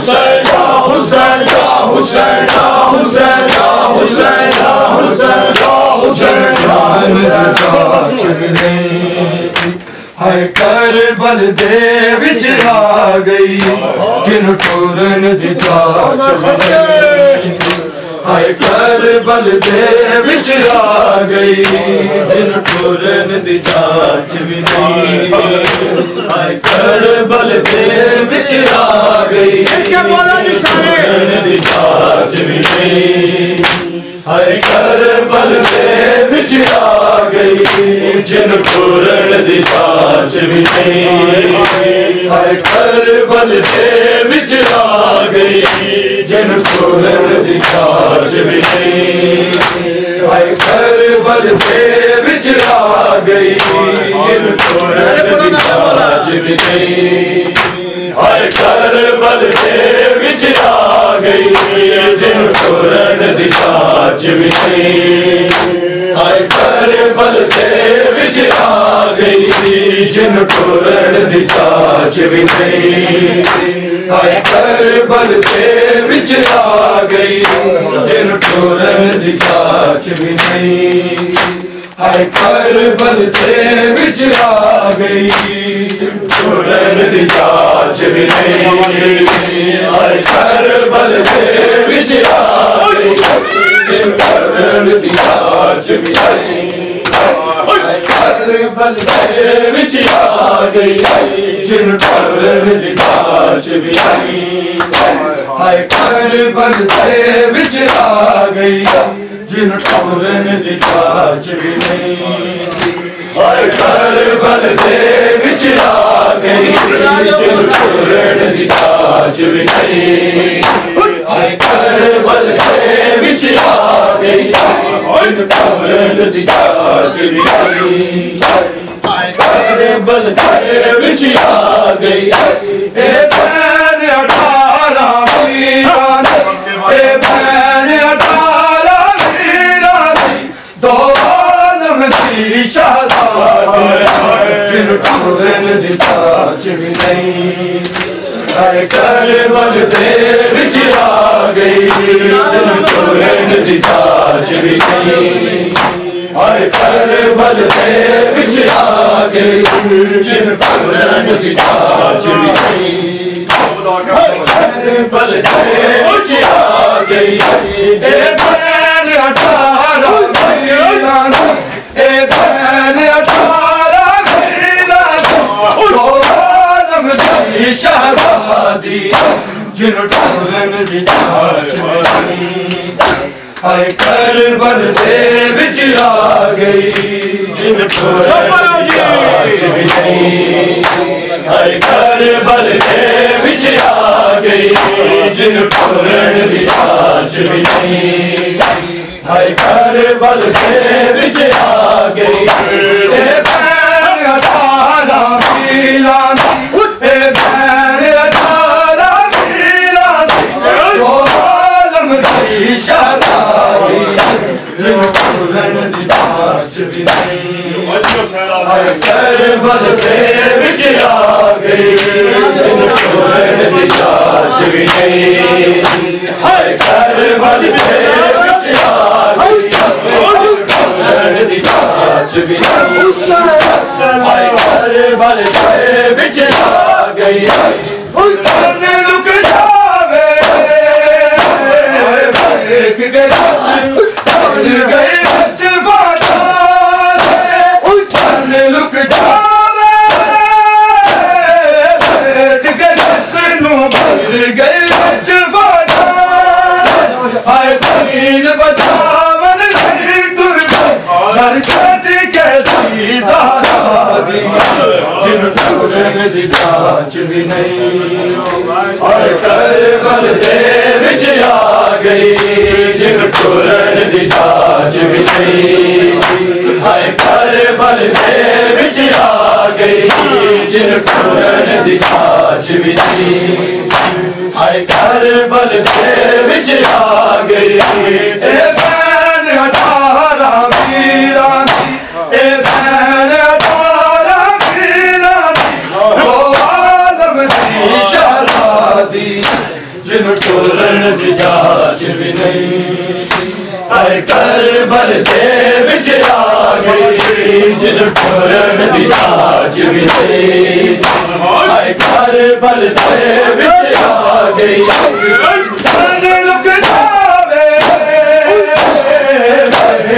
हुसैन या हुसैन या हुसैन या हुसैन या हुसैन या हुसैन या हुसैन हाय करबल दे विच आ गई जिन टूरन दी जाच हाय करबल दे विच आ गई जिन टूरन दी जाच भी नहीं हाय करबल दे विच आ गई टूरन दी जाच भी नहीं हाय करबल दे विच आ गई जिन टूरन दी जाच भी नहीं हाय करबल दे विच आ गई जिन टूरन दी जाच भी नहीं हाय करबल दे विच आ गई जिन टूरन दी जाच भी नहीं हाय करबल दे विच आ गई जिन टूरन दी जाच भी नहीं हाय करबल दे विच आ गई जिन टूरन दी जाच भी नहीं हाय करबल दे विच आ गई जिन टूरन दी जाच भी नहीं हाय करबल दे विच आ गई जिन टूरन दी जाच भी नहीं हाय करबल दे विच आ गई जिन टूरन दी जाच भी नहीं हाय करबल दे विच आ गई जिन टूरन दी जाच भी नहीं हाय करबल दे विच आ गई जिन टूरन दी जाच भी नहीं हाय करबल दे विच आ गई जिन टूरन दी जाच भी नहीं हाय करबल दे विच आ गई जिन टूरन दी जाच भी नहीं हाय करबल दे विच आ गई ए भैन 18 वीरान ए भैन 18 वीरान दो आलम दी शहजादी जिन टूरन दी जाच भी नहीं हाय करबल दे विच आ गई जिन टूरन दी जाच भी नहीं हाय करबल दे विच आ गई जिन टूरन दी जाच भी नहीं हाय करबल दे विच आ गई ए भैन 18 वीरान ए भैन 18 वीरान दो आलम दी शहजादी जिन टूरन दी जाच भी नहीं हाय करबल दे विच आ गई जिन टूरन दी जाच भी नहीं हाय करबल दे विच आ गई जिन टूरन दी जाच भी नहीं हाय करबल दे विच आ गई ए भैन 18 वीरान ए भैन 18 वीरान दो आलम दी शहजादी जिन टूरन दी जाच भी नहीं हाय करबल दे विच आ गई जिन टूरन दी जाच भी नहीं हाय करबल दे विच आ गई जिन टूरन दी जाच भी नहीं हाय करबल दे विच आ गई लुक जावे देख गए बच फाटा लुक जावे देख गए बच फाटा हाय तनीन बचावन नहीं दूर घर छड़ी कैसी ज़ादी जिन टूरन दी जाच भी नहीं हाय करबल दे विच आ गई जिन टूरन दी जाच भी नहीं हाय करबल दे विच आ गई जिन टूरन दी जाच भी नहीं हाय करबल दे विच आ गई ए भैन 18 वीरान ए भैन 18 वीरान दो आलम दी शहजादी जिन टोलन दी जाच भी नहीं सी आए करबल दे विच आ गई जिन टोलन दी जाच भी नहीं सी आए करबल दे विच आ गई जाने लुक जावे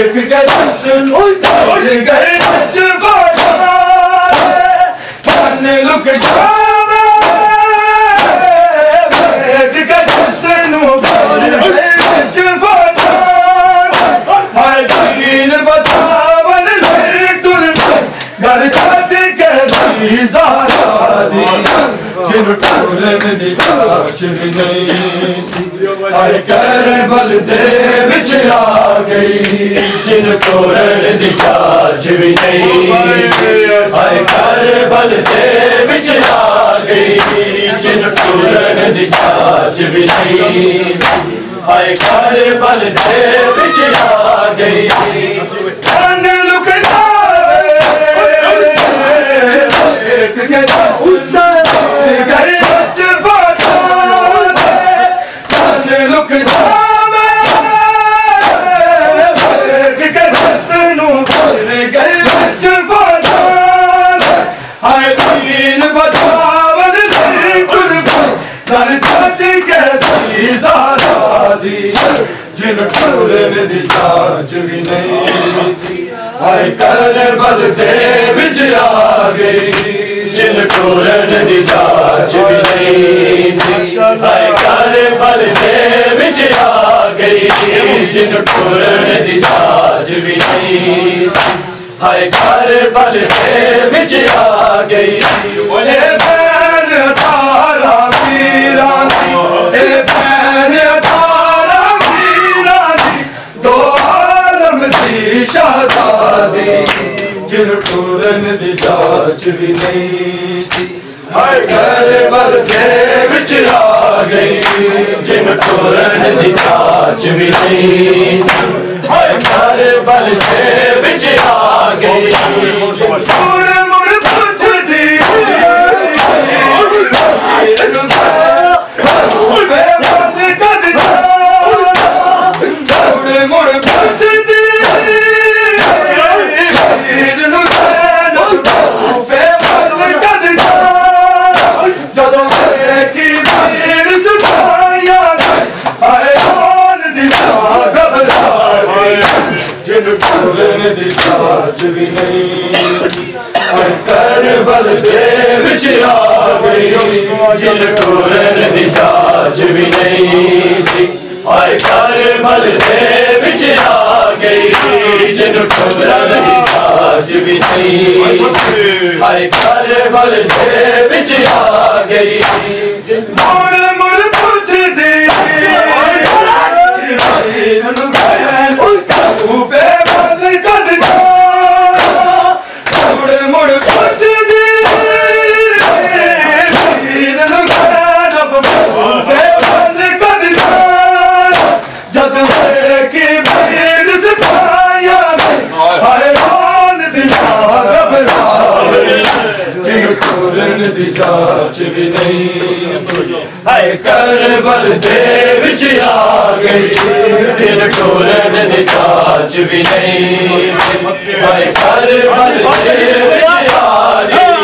एक गसन उड़ गए जवाना जाने लुक जावे एक गसन उड़ गए जवाना हाय दीन बतावन ले तुर घर छाती के दी ज़ारा दी जिन टोलन दी जाच भी नहीं सी आए करबल दे विच आ गई जिन टोलन दी जाच भी नहीं सी आए करबल दे विच आ गई जिन टोलन दी जाच भी नहीं सी आए करबल दे विच आ गई जाने लुक जिन टोलन दी जाच भी नहीं सी आए करबल दे विच आ गई जिन टोलन दी जाच भी नहीं सी आए करबल दे विच आ गई जिन टोलन दी जाच भी नहीं सी आए करबल दे विच आ गई बोले भैन तारा वीरानी ए भैन शहजादी जिन टोलन दी जाच भी नहीं सी आए करबल दे विच आ गई जिन टोलन दी जाच भी नहीं सी आए करबल दे विच आ गई मुड़ मुड़ पुछदी मुड़ पुछदी जिन टोलन दी जाच भी नहीं आए करबल दे विच आ गई जिन टोलन दी जाच भी नहीं सी आए करबल दे विच आ गई जिन टोलन दी जाच भी नहीं आए करबल दे विच आ गई मुड़ मुड़ पुछदी दी जाच भी नहीं आए करबल दे विच आ गई जिन टोलन दी जाच भी नहीं आए करबल दे विच आ गई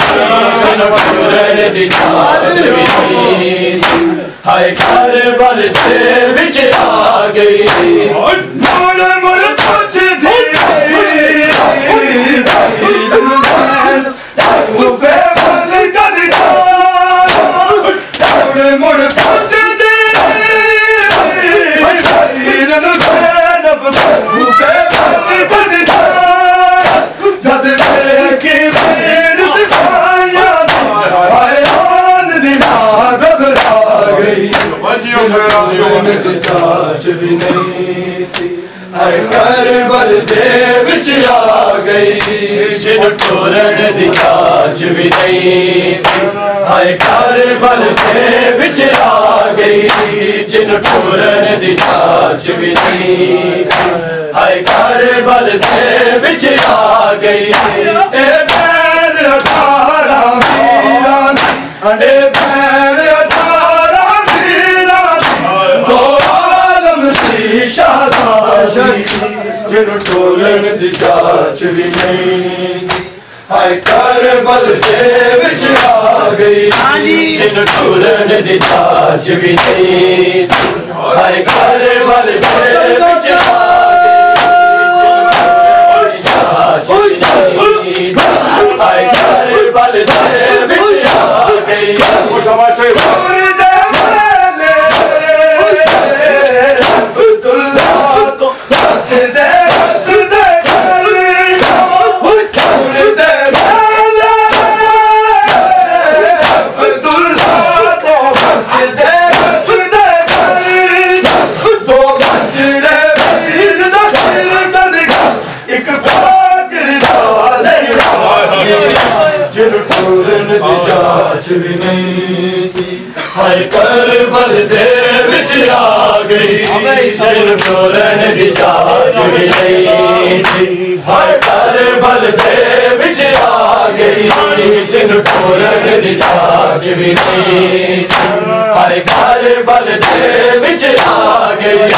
जिन टोलन दी जाच भी नहीं आए करबल दे विच आ गई मुड़ मुड़ पुछदी मुड़ पुछदी जद की भीड़ सिपाहिया आए आन दिना घबरा गई जाच भी नहीं सी आए करबल दे विच आ गई जिन टोलन दी जाच भी नहीं सी आए करबल दे विच आ गई जिन टोलन दी जाच भी नहीं सी आए करबल दे विच आ गई ए भैन 18 वीरानी ए भैन 18 वीरानी जिन्हों टोलन दी जाच भी नहीं हाय करबल दे विच आ गई जिन्हों टोलन दी जाच भी नहीं हाय करबल दे विच हाय करबल दे विच आ गई भी नहीं सी हाय करबल दे विच आ गई जिन्हों टोलन दी जाच भी नहीं सी हाय करबल दे विच आ गई जिन्हों टोलन दी जाच भी नहीं सी हाय करबल दे विच आ गई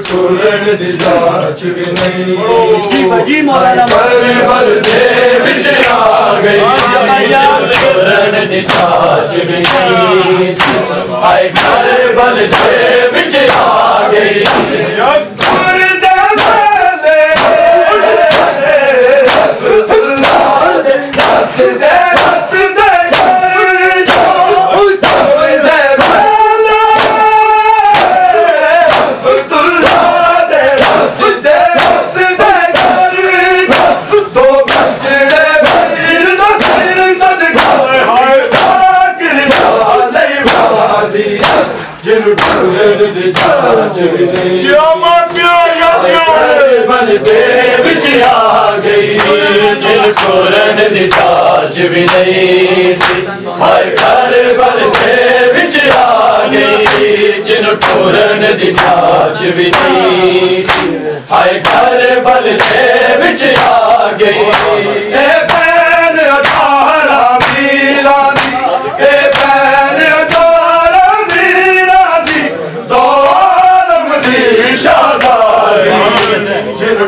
टोलन दी जाच भी नहीं जी मौलाना करबल दे विच आ गई टोलन दी जाच भी नहीं हाय करबल दे विच आ गई जिन्हों टोलन दी जाच भी नहीं करबल दे विच आ गई जिन्हों टोलन दी जाच भी नहीं हाय करबल दे विच आ गई जिन्हों टोलन दी जाच भी नहीं हाय करबल दे विच आ गई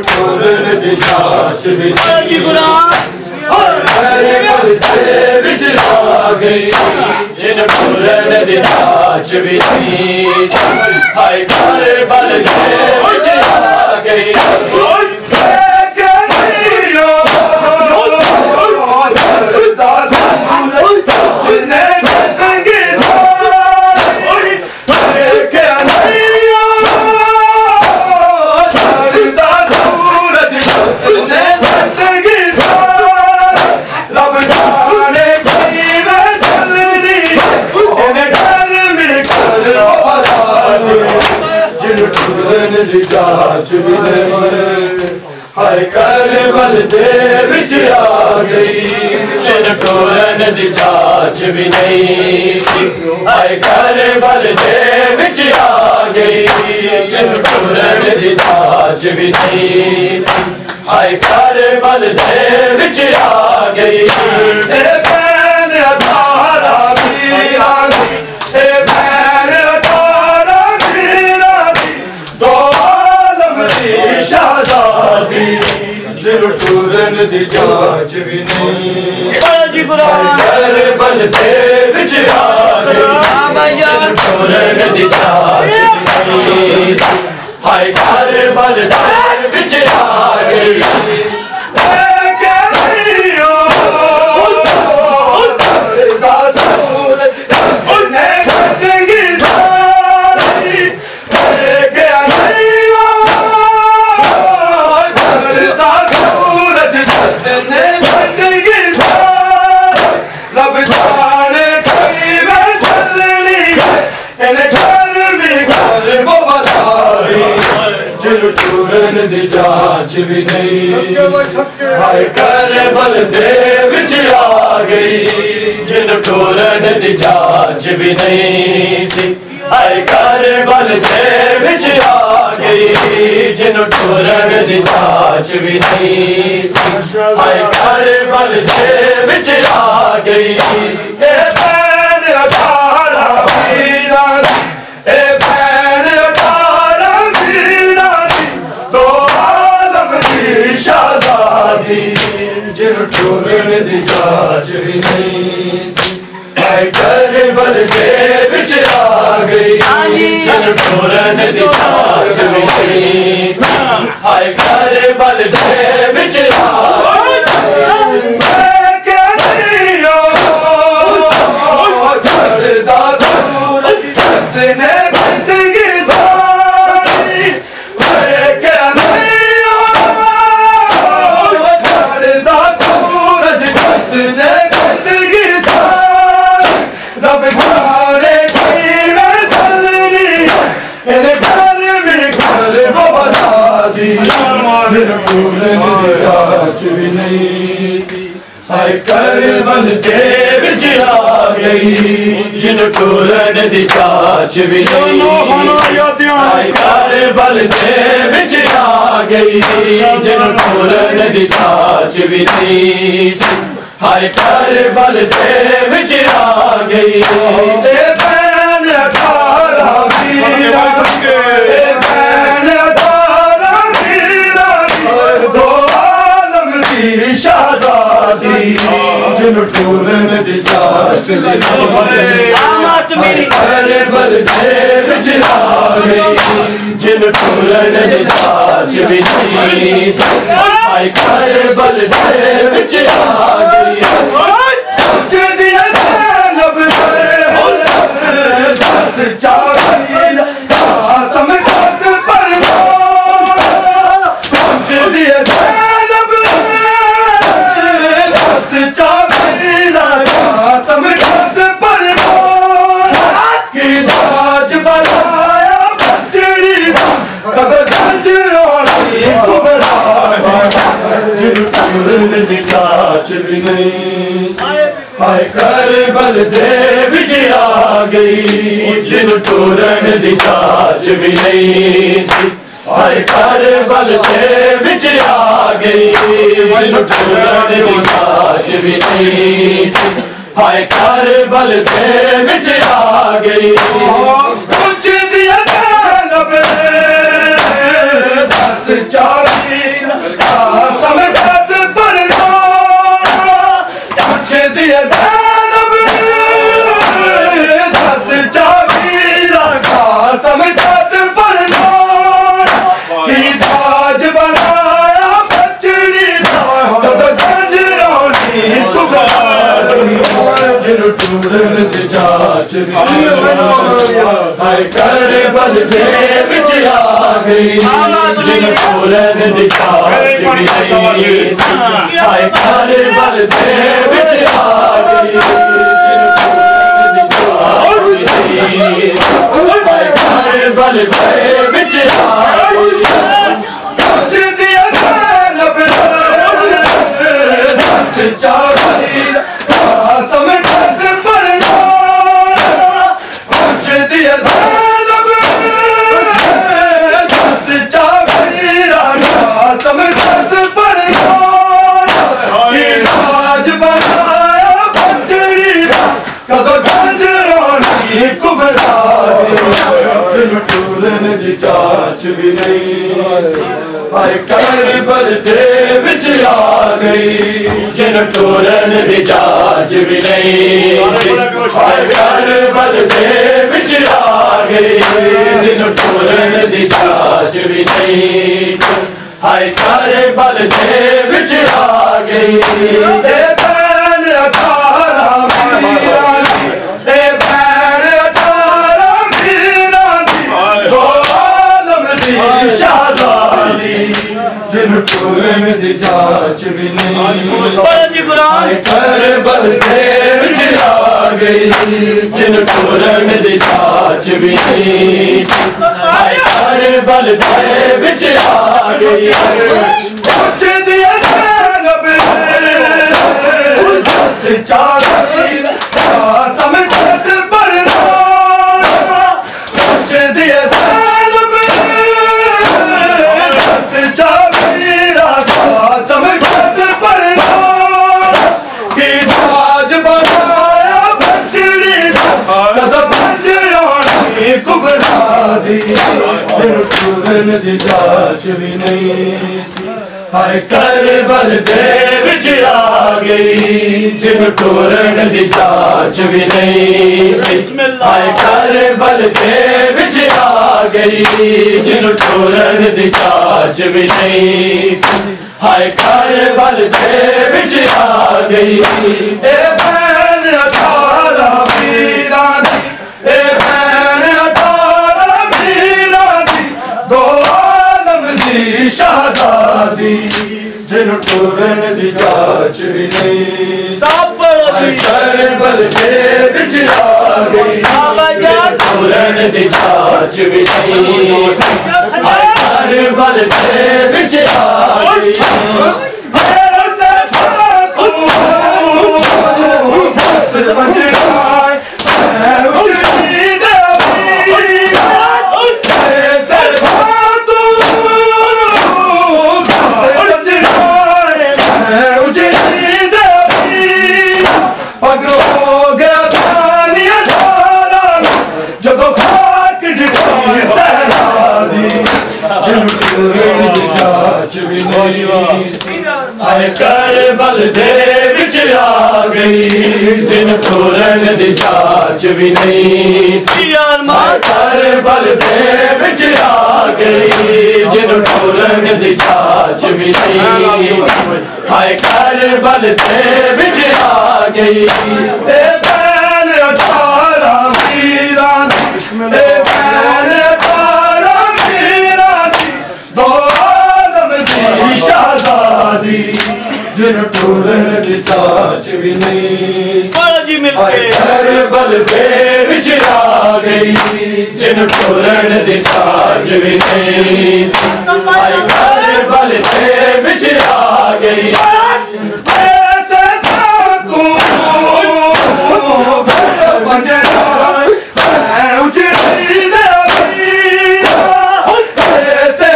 टोलन दी जाच भी करबल दे विच आ गई जिन्हों टोलन दी जाच भी नहीं हाय करबल दे विच आ गई टोलन दी जाच भी नहीं हाय करबल दे विच आ गई जिन्हों टोलन दी जाच भी नहीं हाय करबल दे विच आ गई जिन्हों टोलन दी जाच भी नहीं हाय करबल दे विच आ गई जिन्हों टोलन दी जाच भी नहीं करबल दे विच आ गई टोलन दी जाच भी नहीं हाय करबल दे विच आ गई टोलन दी जाच भी नहीं हाय करबल दे विच आ गई जिन्हों टोलन दी जाच भी नहीं हाय करबल दे विच आ गई जिन्हों टोलन दी जाच भी नहीं हाय गई ए बैन 18 वीरा दी ए बैन 18 वीरा दी दो आलम दी शहजादी जिन टूरन दी जाच भी नहीं करबल दे विच आ गई जिन टूरन दी जाच भी नहीं हाय करबल दे विच आ गई चढ़दा सूरज जिसने जिंदगी सारी चढ़दा सूरज जिसने जिंदगी सारी रब घरे की मैं चलनी इन घर में घर वो बना दी जाच भी नहीं हाय करबल दे विच आ गई जिन टूरन दी जाच भी नहीं हाय करबल दे विच आ गई जिन टूरन दी जाच भी नहीं हाय करबल दे विच आ गई ते बैन 18 वीरा ते बैन 18 वीरा दो आलम दी शहजादी जिन टूरन दी जाच भी नहीं करबल दे विच आ गई जिन टूरन दी जाच भी नहीं हाय करबल दे विच आ गई चढ़दिया ज़ैनब दस चाबीर कासम खत परवान चढ़दिया ज़ैनब दस चाबीर कासम खत परवान की ताज बनाया बचड़ी कद गंज रोनी कुबरा जिन टूरन दी जाच भी नहीं हाय करबल दे विच आ गई जिन टूरन दी जाच भी नहीं हाय करबल दे विच आ गई जिन टूरन दी जाच भी नहीं हाय करबल दे विच आ गई कुछ दिया ज़ैनब दस चाबीर कासम खत परवान कुछ दिया ज़ैनब दस चाबीर कासम खत परवान की ताज बनाया बचड़ी कद गंज रोनी कुबरा जिन टूरन दी जाच भी हाय करबल दे विच आ गई जिन टूरन दी जाच भी नहीं हाय करबल दे विच आ गई हाय करबल दे विच आ गई चढ़दिया ज़ैनब दस चाबीर कासम खत परवान चढ़दिया ज़ैनब दस चाबीर कासम खत परवान की ताज बनाया बचड़ी कद गंज रोनी कुबरा जिन टूरन दी जाच भी नहीं हाय करबल दे विच आ गई जिन टूरन दी जाच भी नहीं हाय करबल दे विच आ गई जिन टूरन दी जाच भी नहीं हाय करबल दे विच आ गई ते बैन 18 वीरा दी ते बैन 18 वीरा दी दो आलम दी शहजादी जिन टूरन दी जाच भी नहीं हाय करबल दे विच आ गई जिन टूरन दी जाच भी नहीं हाय करबल दे विच आ गई कुछ दिया ज़ैनब दस चाबीर कासम खत परवान कुछ दिया ज़ैनब दस चाबीर कासम खत परवान की ताज बना टूरन दी जाच भी नहीं हाय करबल दे विच आ गई जिन टूरन दी जाच भी नहीं हाय करबल दे विच आ गई जिन टूरन दी जाच भी नहीं हाय करबल दे विच आ गई ए भैन 18 वीरां दी ए भैन 18 वीरां दी दो आलम दी शहजादी जिन टूरन दी जाच भी नहीं करबल दे विच आ गई टूरन दी जाच भी नहीं करबल दे विच आ गई करबल दे विच आ गई जिन टूरन दी जाच भी नहीं करबल दे विच आ गई जिन टूरन दी जाच भी नहीं हाय करबल दे विच आ गई ए भैन 18 वीरां दी ए भैन 18 वीरां दी दो आलम दी शहजादी जिन टूरन दी जाच भी नहीं करबल दे विच आ गई जिन टूरन दी जाच भी नहीं करबल दे विच आ गई ऐसे तू बंजना उजड़ी दे ऐसे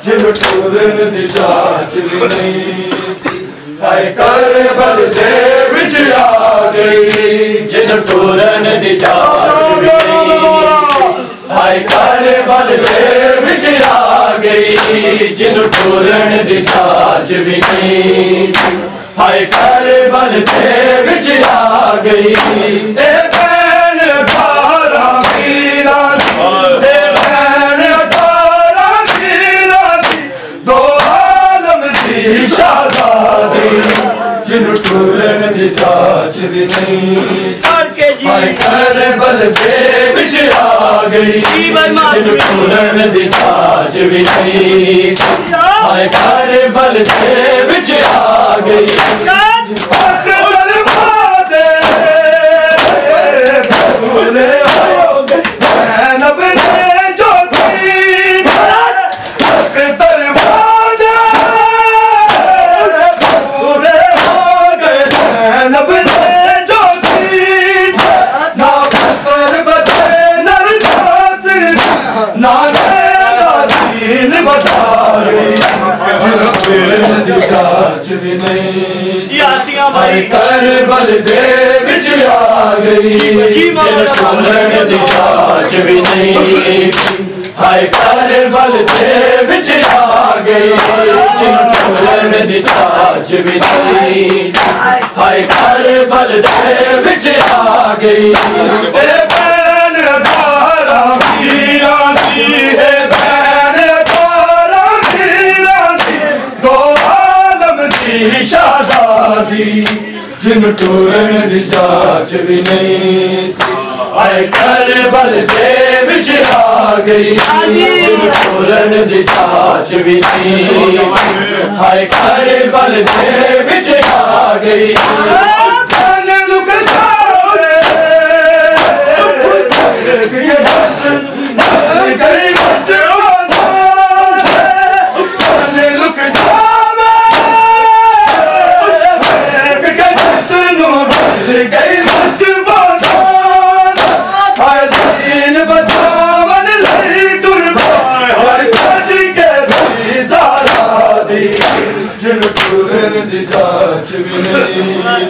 जिन टूरन दी जाच भी नहीं हाय करबल दे विच आ गई जिन टूरन दी जाच भी नहीं हाय करबल दे विच आ गई जिन टूरन दी जाच भी नहीं हाय करबल दे विच आ गई ए भैन 18 वीरां दी ए भैन 18 वीरां दी दो आलम दी शहजादी जिन टूरन दी जाच भी नहीं हाय करबल दे विच आ गई जिन टूरन दी जाच भी नहीं हाय करबल दे विच आ गई करबल दे विच आ गई जिन टूरन दी जाच भी नहीं हाय करबल दे विच आ गई जिन टूरन दी जाच भी नहीं हाय करबल दे विच आ गई ए भैन 18 वीरां दी ए भैन 18 वीरां दी दो आलम दी शहजादी जिन टूरन दी जाच भी नहीं हाय करबल दे विच आ गई जिन टूरन दी जाच भी नहीं हाय करबल दे विच आ गई भी नहीं।